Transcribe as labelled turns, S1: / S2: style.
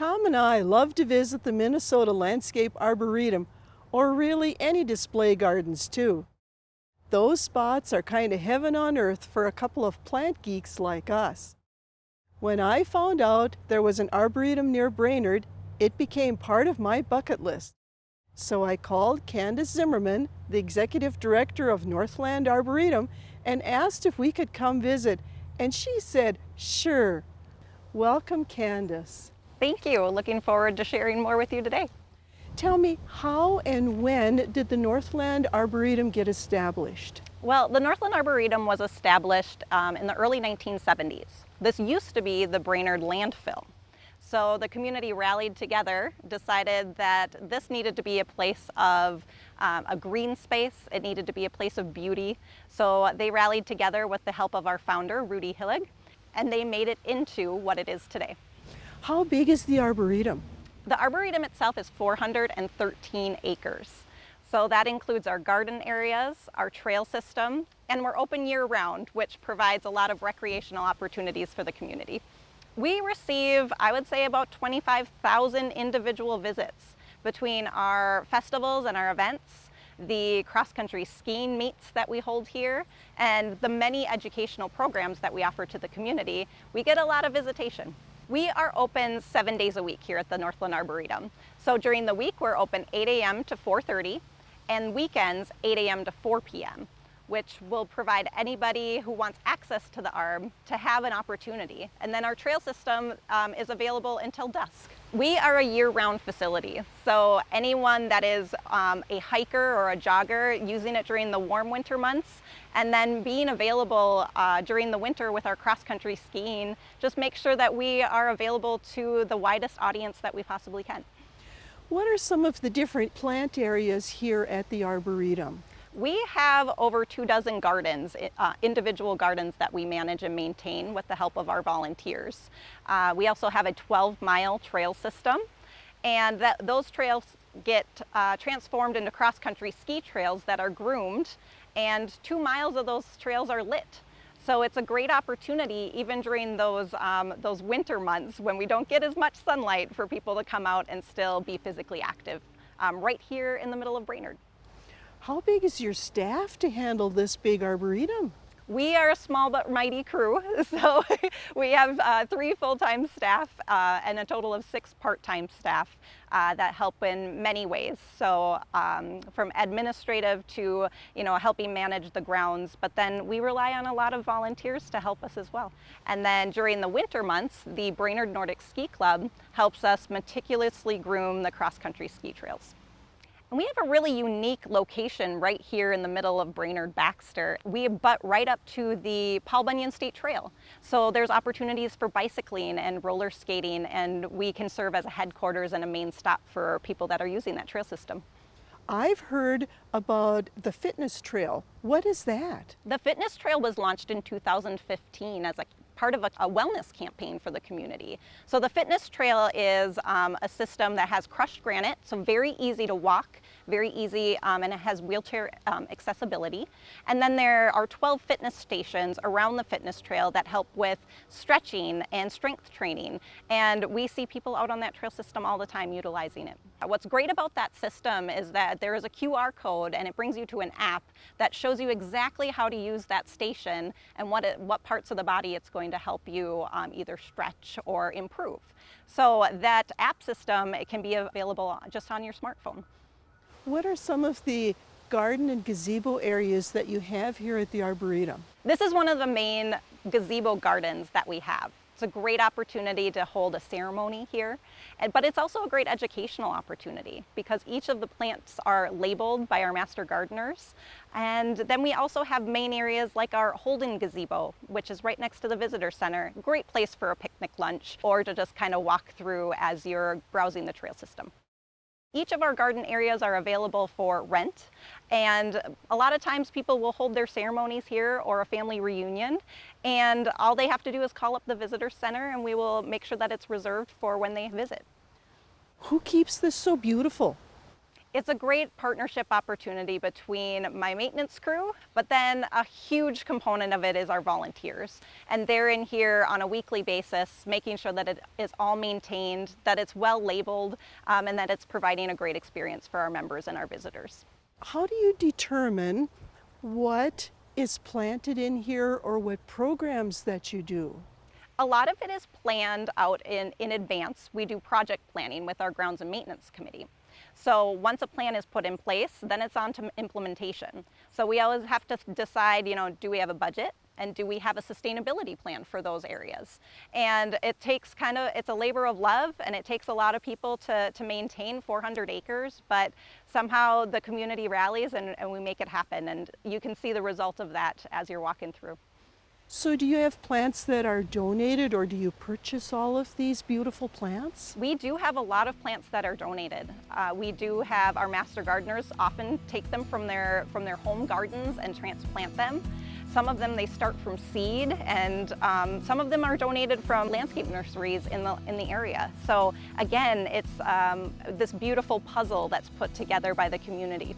S1: Tom and I love to visit the Minnesota Landscape Arboretum, or really any display gardens too. Those spots are kind of heaven on earth for a couple of plant geeks like us. When I found out there was an arboretum near Brainerd, it became part of my bucket list. So I called Candace Zimmerman, the executive director of Northland Arboretum, and asked if we could come visit, and she said, sure. Welcome, Candace.
S2: Thank you. Looking forward to sharing more with you today.
S1: Tell me, how and when did the Northland Arboretum get established?
S2: Well, the Northland Arboretum was established in the early 1970s. This used to be the Brainerd landfill. So the community rallied together, decided that this needed to be a place of a green space. It needed to be a place of beauty. So they rallied together with the help of our founder, Rudy Hillig, and they made it into what it is today.
S1: How big is the Arboretum?
S2: The Arboretum itself is 413 acres. So that includes our garden areas, our trail system, and we're open year-round, which provides a lot of recreational opportunities for the community. We receive, I would say, about 25,000 individual visits between our festivals and our events, the cross-country skiing meets that we hold here, and the many educational programs that we offer to the community. We get a lot of visitation. We are open 7 days a week here at the Northland Arboretum. So during the week, we're open 8 a.m. to 4:30, and weekends 8 a.m. to 4 p.m., which will provide anybody who wants access to the ARB to have an opportunity. And then our trail system is available until dusk. We are a year-round facility, so anyone that is a hiker or a jogger using it during the warm winter months, and then being available during the winter with our cross-country skiing, just make sure that we are available to the widest audience that we possibly can.
S1: What are some of the different plant areas here at the Arboretum?
S2: We have over 24 gardens, individual gardens that we manage and maintain with the help of our volunteers. We also have a 12-mile trail system, and those trails get transformed into cross-country ski trails that are groomed, and 2 miles of those trails are lit. So it's a great opportunity, even during those winter months when we don't get as much sunlight, for people to come out and still be physically active right here in the middle of Brainerd.
S1: How big is your staff to handle this big Arboretum?
S2: We are a small but mighty crew, so we have 3 full-time staff and a total of 6 part-time staff that help in many ways. So from administrative to helping manage the grounds, but then we rely on a lot of volunteers to help us as well. And then during the winter months, the Brainerd Nordic Ski Club helps us meticulously groom the cross-country ski trails. And we have a really unique location right here in the middle of Brainerd-Baxter. We butt right up to the Paul Bunyan State Trail. So there's opportunities for bicycling and roller skating, and we can serve as a headquarters and a main stop for people that are using that trail system.
S1: I've heard about the fitness trail. What is that?
S2: The fitness trail was launched in 2015 as a part of a wellness campaign for the community. So the fitness trail is a system that has crushed granite, so very easy to walk, very easy, and it has wheelchair accessibility. And then there are 12 fitness stations around the fitness trail that help with stretching and strength training. And we see people out on that trail system all the time utilizing it. What's great about that system is that there is a QR code, and it brings you to an app that shows you exactly how to use that station and what parts of the body it's going to help you either stretch or improve. So that app system, it can be available just on your smartphone.
S1: What are some of the garden and gazebo areas that you have here at the Arboretum?
S2: This is one of the main gazebo gardens that we have. It's a great opportunity to hold a ceremony here, but it's also a great educational opportunity because each of the plants are labeled by our master gardeners. And then we also have main areas like our Holden gazebo, which is right next to the visitor center. Great place for a picnic lunch or to just kind of walk through as you're browsing the trail system. Each of our garden areas are available for rent, and a lot of times people will hold their ceremonies here or a family reunion, and all they have to do is call up the visitor center and we will make sure that it's reserved for when they visit.
S1: Who keeps this so beautiful?
S2: It's a great partnership opportunity between my maintenance crew, but then a huge component of it is our volunteers. And they're in here on a weekly basis, making sure that it is all maintained, that it's well labeled, and that it's providing a great experience for our members and our visitors.
S1: How do you determine what is planted in here or what programs that you do?
S2: A lot of it is planned out in advance. We do project planning with our grounds and maintenance committee. So once a plan is put in place, then it's on to implementation. So we always have to decide, do we have a budget and do we have a sustainability plan for those areas? And it takes it's a labor of love, and it takes a lot of people to maintain 400 acres, but somehow the community rallies and we make it happen. And you can see the result of that as you're walking through.
S1: So do you have plants that are donated, or do you purchase all of these beautiful plants?
S2: We do have a lot of plants that are donated. We do have our master gardeners often take them from their home gardens and transplant them. Some of them, they start from seed, and some of them are donated from landscape nurseries in the area. So again, it's this beautiful puzzle that's put together by the community.